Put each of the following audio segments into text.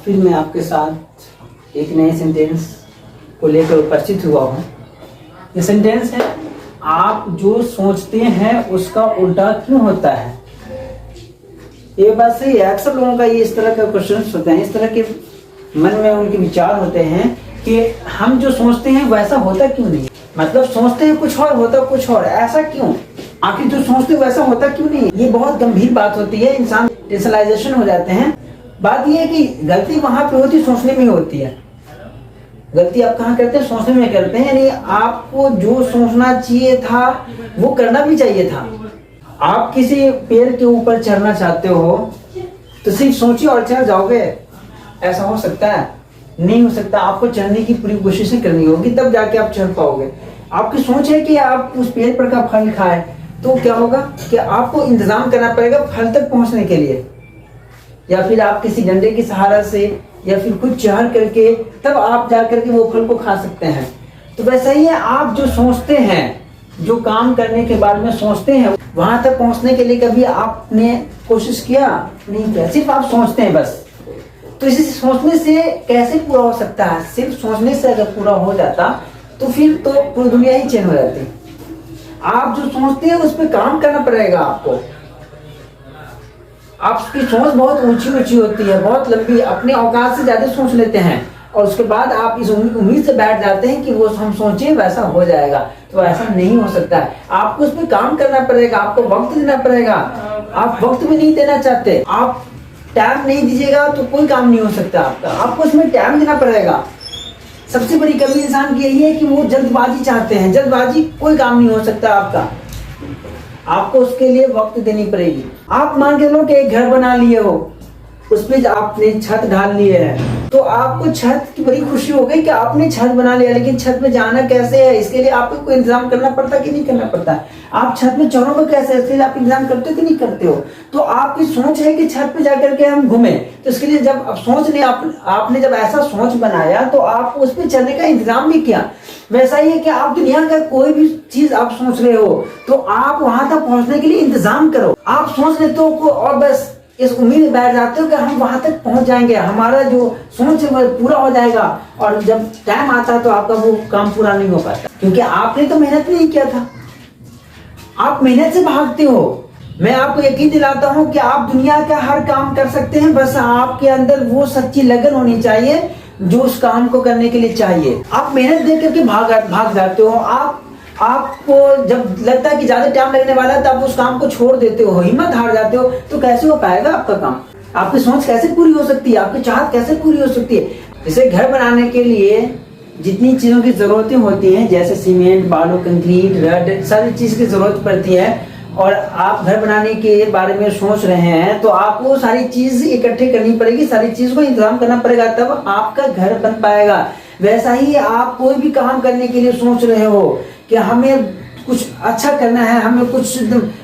फिर मैं आपके साथ एक नए सेंटेंस को लेकर परिचित हुआ हूँ। ये सेंटेंस है, आप जो सोचते हैं उसका उल्टा क्यों होता है। ये बात सही है। अक्सर लोगों का ये इस तरह का क्वेश्चन होते हैं, इस तरह के मन में उनके विचार होते हैं कि हम जो सोचते हैं वैसा होता क्यों नहीं। मतलब सोचते हैं कुछ और, होता कुछ और, ऐसा क्यों? आखिर जो सोचते हैं वैसा होता क्यों नहीं। ये बहुत गंभीर बात होती है। इंसान डिजिटलाइजेशन हो जाते हैं। बात यह है कि गलती वहां पे होती, सोचने में होती है। गलती आप कहाँ करते हैं? सोचने में करते हैं। यानी आपको जो सोचना चाहिए था वो करना भी चाहिए था। आप किसी पेड़ के ऊपर चढ़ना चाहते हो तो सिर्फ सोचिए और चढ़ जाओगे? ऐसा हो सकता है? नहीं हो सकता। आपको चढ़ने की पूरी कोशिशें करनी होगी, तब जाके आप चढ़ पाओगे। आपकी सोच है कि आप उस पेड़ पर का फल खाएं, तो क्या होगा कि आपको इंतजाम करना पड़ेगा फल तक पहुंचने के लिए, या फिर आप किसी डंडे के सहारा से या फिर कुछ चढ़ करके तब आप जा करके वो फल को खा सकते हैं। तो वैसा ही है, आप जो सोचते हैं, जो काम करने के बारे में सोचते हैं, वहां तक पहुंचने के लिए कभी आपने कोशिश किया? नहीं किया, सिर्फ आप सोचते हैं बस। तो इसी सोचने से कैसे पूरा हो सकता है? सिर्फ सोचने से अगर पूरा हो जाता तो फिर तो पूरी दुनिया ही चेंज हो जाती। आप जो सोचते हैं उस पर काम करना पड़ेगा आपको। आपकी सोच बहुत ऊंची ऊंची होती है, बहुत लंबी, अपने औकात से ज्यादा सोच लेते हैं और उसके बाद आप इस उम्मीद से बैठ जाते हैं कि वो हम सोचे वैसा हो जाएगा। तो ऐसा नहीं हो सकता है। आपको उस पर काम करना पड़ेगा, आपको वक्त देना पड़ेगा। आप वक्त भी नहीं देना चाहते, आप टाइम नहीं दीजिएगा तो कोई काम नहीं हो सकता आपका। आपको उसमें टाइम देना पड़ेगा। सबसे बड़ी कमी इंसान की यही है कि वो जल्दबाजी चाहते हैं। जल्दबाजी कोई काम नहीं हो सकता आपका। आपको उसके लिए वक्त देनी पड़ेगी। आप मान के लो कि एक घर बना लिए हो, उसमें आपने छत ढाल ली है, तो आपको छत की बड़ी खुशी हो गई कि आपने छत बना लिया, लेकिन छत में जाना कैसे है इसके लिए आपको कोई इंतजाम करना पड़ता कि नहीं करना पड़ता? आप छत में चढ़ोगे कैसे, इसके लिए आप इंतजाम करते हो कि नहीं करते हो? तो आपकी सोच है कि छत पे जाकर के हम घूमें, तो इसके लिए जब सोच ने आपने जब ऐसा सोच बनाया तो आप उस पर चलने का इंतजाम भी किया। वैसा ही है कि आप दुनिया का कोई भी चीज आप सोच रहे हो तो आप वहां तक पहुंचने के लिए इंतजाम करो। आप सोच लेते हो और बस इस उम्मीद में बैठ जाते हो कि हम वहां तक पहुंच जाएंगे, हमारा जो सोच है वो पूरा हो जाएगा, और जब टाइम आता है तो आपका वो काम पूरा नहीं हो पाता, क्योंकि आपने तो मेहनत नहीं किया था। आप मेहनत से भागते हो। मैं आपको यकीन दिलाता हूं कि आप दुनिया का हर काम कर सकते हैं, बस आपके अंदर वो सच्ची लगन होनी चाहिए जो उस काम को करने के लिए चाहिए। आप मेहनत दे करके भाग जाते हो। आपको जब लगता है कि ज्यादा टाइम लगने वाला है तब उस काम को छोड़ देते हो, हिम्मत हार जाते हो। तो कैसे हो पाएगा आपका काम? आपकी सोच कैसे पूरी हो सकती है? आपकी चाहत कैसे पूरी हो सकती है? जैसे घर बनाने के लिए जितनी चीजों की जरूरतें होती हैं, जैसे सीमेंट, बालू, कंक्रीट, रड, सारी चीज की जरूरत पड़ती है, और आप घर बनाने के बारे में सोच रहे हैं तो आपको सारी चीज इकट्ठे करनी पड़ेगी, सारी चीज को इंतजाम करना पड़ेगा, तब आपका घर बन पाएगा। वैसा ही आप कोई भी काम करने के लिए सोच रहे हो कि हमें कुछ अच्छा करना है, हमें कुछ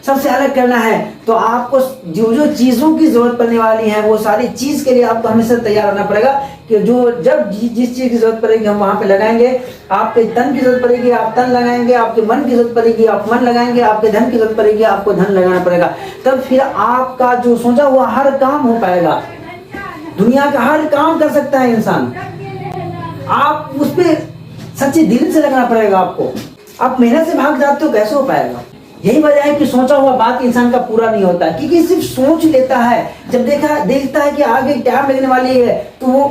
सबसे अलग करना है, तो आपको जो चीजों की जरूरत पड़ने वाली है वो सारी चीज के लिए आपको हमेशा तैयार रहना पड़ेगा कि जब जिस चीज की जरूरत पड़ेगी हम वहां पे लगाएंगे। आपके तन की जरूरत पड़ेगी, आप तन लगाएंगे। आपके मन की जरूरत पड़ेगी, आप मन लगाएंगे। आपके धन की जरूरत पड़ेगी, आपको धन लगाना पड़ेगा। तब फिर आपका जो सोचा हुआ हर काम हो पाएगा। दुनिया का हर काम कर सकता है इंसान। आप उस पर सच्चे दिल से लगना पड़ेगा आपको। आप मेहनत से भाग जाते हो, कैसे हो पाएगा? यही वजह है कि सोचा हुआ बात इंसान का पूरा नहीं होता, क्योंकि सिर्फ सोच लेता है। जब देखता है कि आगे टाइम लगने वाली है तो वो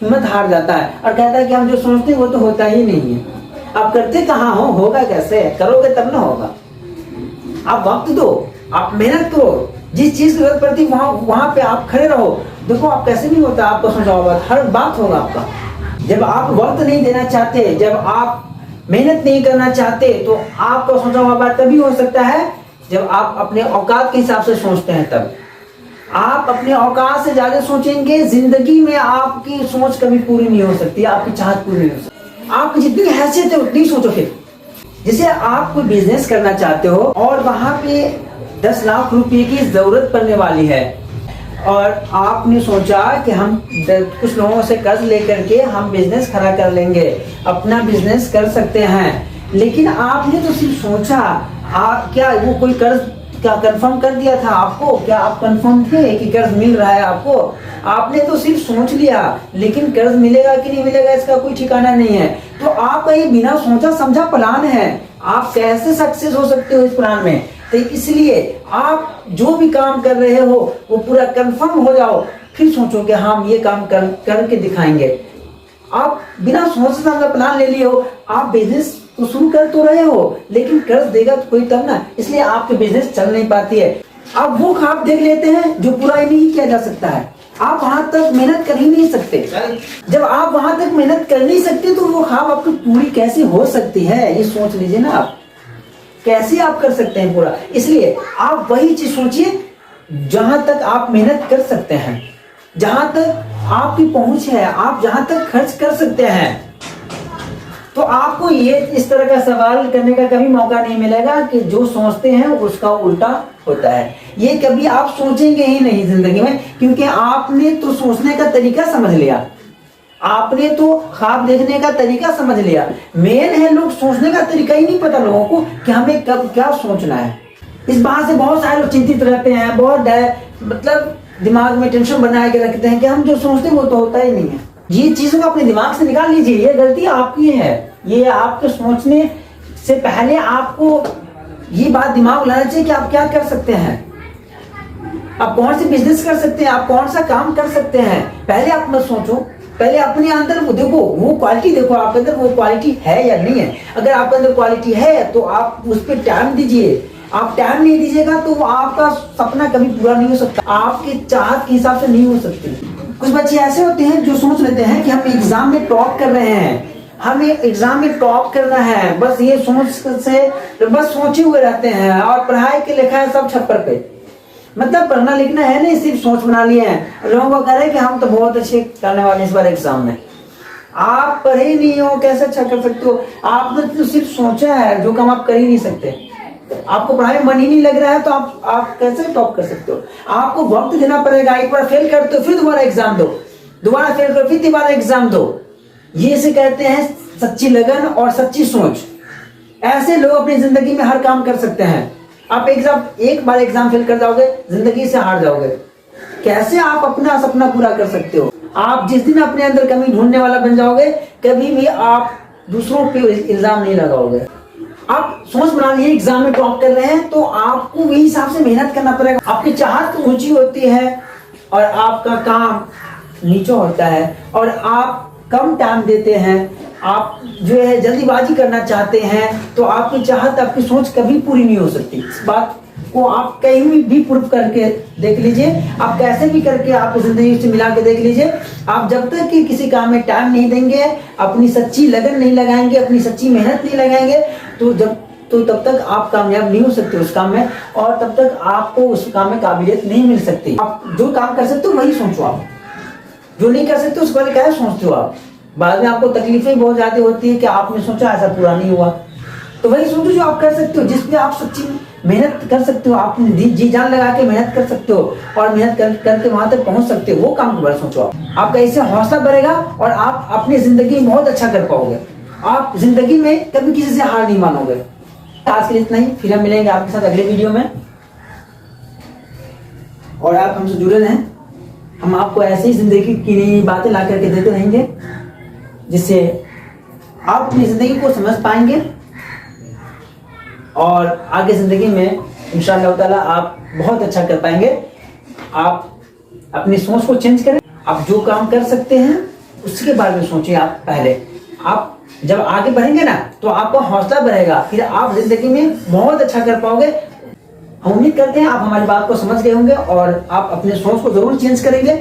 हिम्मत हार जाता है और कहता है कि हम जो सोचते हैं वो तो होता ही नहीं है। आप करते कहाँ हो, होगा कैसे? करोगे तब ना होगा। आप वक्त दो, आप मेहनत करो, जिस चीज की जरूरत पड़ती है वहां पे आप खड़े रहो। देखो आप कैसे भी होता, आपको सोचा हुआ हर बात होगा आपका। जब आप वक्त नहीं देना चाहते, जब आप मेहनत नहीं करना चाहते, तो आपका सोचा हुआ बात तभी हो सकता है जब आप अपने औकात के हिसाब से सोचते हैं। तब आप अपने औकात से ज्यादा सोचेंगे, जिंदगी में आपकी सोच कभी पूरी नहीं हो सकती, आपकी चाहत पूरी नहीं हो सकती। आपकी जितनी हैसियत है उतनी सोचो। फिर जैसे आप कोई बिजनेस करना चाहते हो और वहां पे 10 लाख रुपए की जरूरत पड़ने वाली है, और आपने सोचा कि हम कुछ लोगों से कर्ज लेकर के हम बिजनेस खड़ा कर लेंगे, अपना बिजनेस कर सकते हैं। लेकिन आपने तो सिर्फ सोचा, क्या वो कोई कर्ज क्या कंफर्म कर दिया था आपको? क्या आप कंफर्म थे कि कर्ज मिल रहा है आपको? आपने तो सिर्फ सोच लिया, लेकिन कर्ज मिलेगा कि नहीं मिलेगा इसका कोई ठिकाना नहीं है। तो आपका ये बिना सोचा समझा प्लान है, आप कैसे सक्सेस हो सकते हो इस प्लान में? तो इसलिए आप जो भी काम कर रहे हो वो पूरा कंफर्म हो जाओ, फिर सोचो कि हम ये काम करके दिखाएंगे। आप बिना सोच समझा प्लान ले लिए हो, आप बिजनेस तो शुरू कर तो रहे हो, लेकिन कर्ज देगा तो कोई तब ना, इसलिए आपकी बिजनेस चल नहीं पाती है। आप वो ख्वाब देख लेते हैं जो पूरा ही नहीं किया जा सकता है। आप वहां तक मेहनत कर ही नहीं सकते। जब आप वहां तक मेहनत कर नहीं सकते तो वो ख्वाब आपकी पूरी कैसे हो सकती है, ये सोच लीजिए ना आप, कैसे आप कर सकते हैं पूरा। इसलिए आप वही चीज सोचिए जहां तक आप मेहनत कर सकते हैं, जहां तक आपकी पहुंच है, आप जहां तक खर्च कर सकते हैं। तो आपको ये इस तरह का सवाल करने का कभी मौका नहीं मिलेगा कि जो सोचते हैं उसका उल्टा होता है। ये कभी आप सोचेंगे ही नहीं जिंदगी में, क्योंकि आपने तो सोचने का तरीका समझ लिया, आपने तो ख्वाब देखने का तरीका समझ लिया। मेन है लोग सोचने का तरीका ही नहीं पता लोगों को कि हमें कब क्या सोचना है। इस बात से बहुत सारे लोग चिंतित रहते हैं, बहुत मतलब दिमाग में टेंशन बना के रखते हैं कि हम जो सोचते हैं वो तो होता ही नहीं है। ये चीजों को अपने दिमाग से निकाल लीजिए, ये गलती आपकी है। ये आपके सोचने से पहले आपको ये बात दिमाग लाना चाहिए कि आप क्या कर सकते हैं, आप कौन सी बिजनेस कर सकते हैं, आप कौन सा काम कर सकते हैं। पहले आप मत सोचो, पहले अपने अंदर वो देखो, वो क्वालिटी देखो आपके अंदर वो क्वालिटी है या नहीं है। अगर आपके अंदर क्वालिटी है तो आप उस पर टाइम दीजिए। आप टाइम नहीं दीजिएगा तो वो आपका सपना कभी पूरा नहीं हो सकता, आपके चाहत के हिसाब से नहीं हो सकती। कुछ बच्चे ऐसे होते हैं जो सोच लेते हैं कि हम एग्जाम में टॉप कर रहे हैं, हमें एग्जाम में टॉप करना है, बस ये सोच से बस सोचे हुए रहते हैं और पढ़ाई के लिखा है सब छप्पर पे। मतलब पढ़ना लिखना है नहीं, सिर्फ सोच बना लिए हैं। लोगों को कह रहे हैं कि हम तो बहुत अच्छे करने वाले इस बार एग्जाम में। आप पढ़े ही नहीं हो, कैसे अच्छा कर सकते हो? आपने तो सिर्फ सोचा है, जो काम आप कर ही नहीं सकते। आपको पढ़ाई में मन ही नहीं लग रहा है तो आप कैसे टॉप कर सकते हो? आपको वक्त देना पड़ेगा। एक बार फेल करते हो फिर दोबारा एग्जाम दो, दोबारा फेल करो फिर दोबारा एग्जाम दो। ये से कहते हैं सच्ची लगन और सच्ची सोच। ऐसे लोग अपनी जिंदगी में हर काम कर सकते हैं। आप एक बार एग्जाम फेल कर जाओगे, जिंदगी से हार जाओगे। कैसे आप अपना सपना पूरा कर सकते हो? आप जिस दिन अपने अंदर कमी ढूंढने वाला बन जाओगे, कभी भी आप दूसरों पे इल्जाम नहीं लगाओगे। आप सोच बना लिए एग्जाम में टॉप कर रहे हैं तो आपको वही हिसाब से मेहनत करना पड़ेगा। आपकी चाहत ऊंची होती है और आपका काम नीचा होता है, और आप कम टाइम देते हैं, आप जो है जल्दीबाजी करना चाहते हैं, तो आपकी चाहत आपकी सोच कभी पूरी नहीं हो सकती। इस बात को आप कहीं भी प्रूफ करके देख लीजिए, आप कैसे भी करके आप जिंदगी से मिला के देख लीजिए। आप जब तक कि किसी काम में टाइम नहीं देंगे, अपनी सच्ची लगन नहीं लगाएंगे, अपनी सच्ची मेहनत नहीं लगाएंगे, तो तब तक आप कामयाब नहीं हो सकते उस काम में, और तब तक आपको उस काम में काबिलियत नहीं मिल सकती। आप जो काम कर सकते हो वही सोचो, आप जो नहीं कर सकते उस बारे क्या सोचते हो आप? बाद में आपको तकलीफें बहुत ज्यादा होती है कि आपने सोचा ऐसा पूरा नहीं हुआ। तो वही सोचो जो आप कर सकते हो, जिसपे आप सच्ची मेहनत कर सकते हो, आप जी जान लगा के मेहनत कर सकते हो और मेहनत करके वहां तक पहुंच सकते हो, वो काम के बारे में सोचो। आपका इससे हौसला बढ़ेगा और आप अपनी जिंदगी में बहुत अच्छा कर पाओगे। आप जिंदगी में कभी किसी से हार नहीं मानोगे। आज के लिए इतना ही, फिर हम मिलेंगे आपके साथ अगले वीडियो में। और आप हमसे जुड़े रहें, हम आपको ऐसे ही जिंदगी की नई बातें ला करके देते रहेंगे, जिससे आप अपनी जिंदगी को समझ पाएंगे और आगे जिंदगी में इंशाअल्लाह ताला आप बहुत अच्छा कर पाएंगे। आप अपनी सोच को चेंज करें, आप जो काम कर सकते हैं उसके बारे में सोचिए। आप पहले, आप जब आगे बढ़ेंगे ना तो आपका हौसला बढ़ेगा, फिर आप जिंदगी में बहुत अच्छा कर पाओगे। हम उम्मीद करते हैं आप हमारी बात को समझ गए होंगे और आप अपने सोच को जरूर चेंज करेंगे।